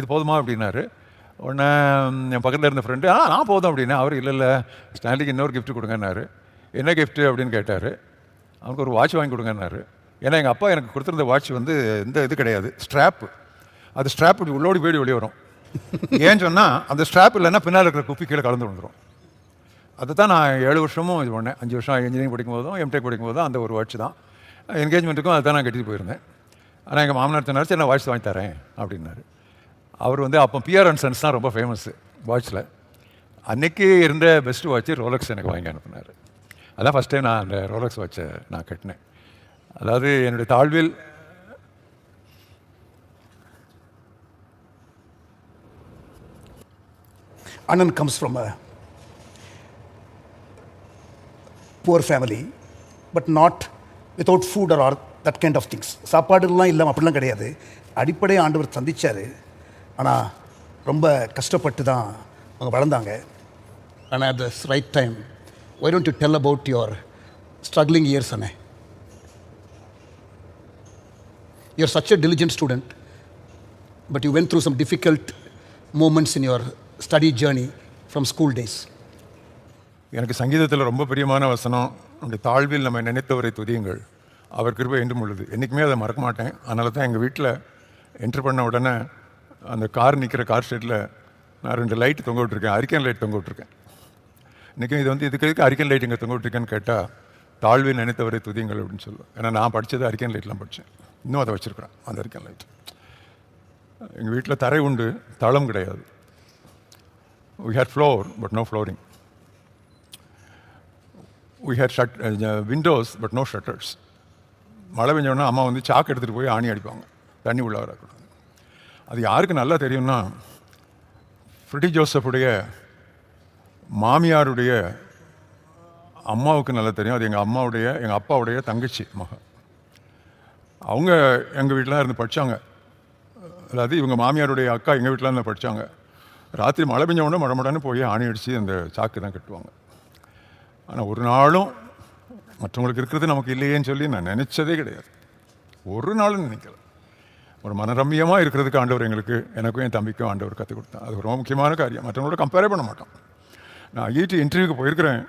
இது போதுமா அப்படின்னாரு. உடனே என் பக்கத்தில் இருந்த ஃப்ரெண்டு நான் போதும் அப்படின்னா அவர் இல்லை ஸ்டான்லிக்கு இன்னொரு கிஃப்ட் கொடுங்கன்னாரு. என்ன கிஃப்ட்டு அப்படின்னு கேட்டார். அவனுக்கு ஒரு வாட்ச் வாங்கி கொடுங்கன்னாரு. ஏன்னா எங்கள் அப்பா எனக்கு கொடுத்துருந்த வாட்ச் வந்து இந்த இது கிடையாது, ஸ்ட்ராப்பு. அது ஸ்ட்ராப் இப்படி உள்ளோடி போய்டு வெளியே வரும். ஏன்னு சொன்னால் அந்த ஸ்ட்ராப் இல்லைன்னா பின்னால் இருக்கிற குப்பி கீழே கலந்து வந்துடும். அதை தான் நான் 7 வருஷமும் இது பண்ணேன். 5 வருஷம் இன்ஜினியரிங் படிக்கும்போதும் எம்டெக் படிக்கும்போதும் அந்த ஒரு வாட்ச் தான். என்கேஜ்மெண்ட்டுக்கும் அதை தான் நான் கட்டிட்டு போயிருந்தேன். ஆனால் எங்கள் மாமனார் சொன்னார், சரி நான் வாட்ச் வாங்கி தரேன் அப்படின்னாரு. அவர் வந்து அப்போ பிஆர் அண்ட் சன்ஸ் தான் ரொம்ப ஃபேமஸ்ஸு வாட்ச்சில். அன்றைக்கி இருந்த பெஸ்ட்டு வாட்ச்சு ரோலக்ஸ் எனக்கு வாங்கி அனுப்புனார். அதான் ஃபஸ்ட் டைம் நான் அந்த ரோலக்ஸ் வாட்சை நான் கட்டினேன். அதாவது என்னுடைய தாழ்வில் Anand comes from a poor family, but not without food or that kind of things. சாப்பாடுலாம் இல்லாமல் அப்படிலாம் கிடையாது. அடிப்படை ஆண்டவர் சந்திச்சார். ஆனால் ரொம்ப கஷ்டப்பட்டு தான் அவங்க வளர்ந்தாங்க. ஆனால் at the right time, why don't you tell about your struggling years, Anand? You're such a diligent student, but you went through some difficult moments in your study journey from school days. எனக்கு சங்கீதத்தில் ரொம்ப பிரியமான வசனம், நம்முடைய தாழ்வில் நம்ம நினைத்தவரை துதியுங்கள், அவர் கிருபை என்றும் உள்ளது. என்றைக்குமே அதை மறக்க மாட்டேன். அதனால தான் எங்கள் வீட்டில் என்ட்ரு பண்ண உடனே அந்த கார் நிற்கிற கார் ஷெட்டில் நான் 2 லைட் தொங்க விட்டுருக்கேன், அரிக்கன் லைட் தொங்க விட்டுருக்கேன். இன்றைக்கும் இது வந்து இதுக்கு அரிக்கன் லைட் இங்கே தொங்க விட்டுருக்கேன்னு கேட்டால் தாழ்வில் நினைத்தவரை துதியுங்கள் அப்படின்னு சொல்லுவேன். ஏன்னா நான் படித்தது அரிக்கன் லைட்லாம் படித்தேன். இன்னும் அதை வச்சுருக்கிறேன் அந்த அரிக்கன் லைட். எங்கள் வீட்டில் தரை உண்டு, தளம் கிடையாது. We had floor, but no flooring. We had windows, but no shutters. மழை பெஞ்சோன்னா அம்மா வந்து சாக்கு எடுத்துகிட்டு போய் ஆணி அடிப்பாங்க, தண்ணி உள்ள வரக்கூடாது. அது யாருக்கு நல்லா தெரியும்னா, ஃப்ரெடி ஜோசஃபுடைய மாமியாருடைய அம்மாவுக்கு நல்லா தெரியும். அது எங்கள் அப்பாவுடைய தங்கச்சி மகன். அவங்க எங்கள் வீட்டில் இருந்து படித்தாங்க. அதாவது இவங்க மாமியாருடைய அக்கா எங்கள் வீட்டில் இருந்து படித்தாங்க. ராத்திரி மழை பெஞ்ச உடனே மடமடன்னு போய் ஆணி அடித்து அந்த சாக்கு தான் கட்டுவாங்க. ஆனால் ஒரு நாளும் மற்றவங்களுக்கு இருக்கிறது நமக்கு இல்லையேன்னு சொல்லி நான் நினச்சதே கிடையாது. ஒரு நாளும் நினைக்கல. ஒரு மனரம்யமாக இருக்கிறதுக்கு ஆண்டவர் எனக்கும் என் தம்பிக்கும் ஆண்டவர் கற்றுக் கொடுத்தேன். அது ரொம்ப முக்கியமான காரியம். மற்றவங்களோட கம்பேரே பண்ண மாட்டோம். நான் ஐஐடி இன்டர்வியூக்கு போயிருக்கிறேன்.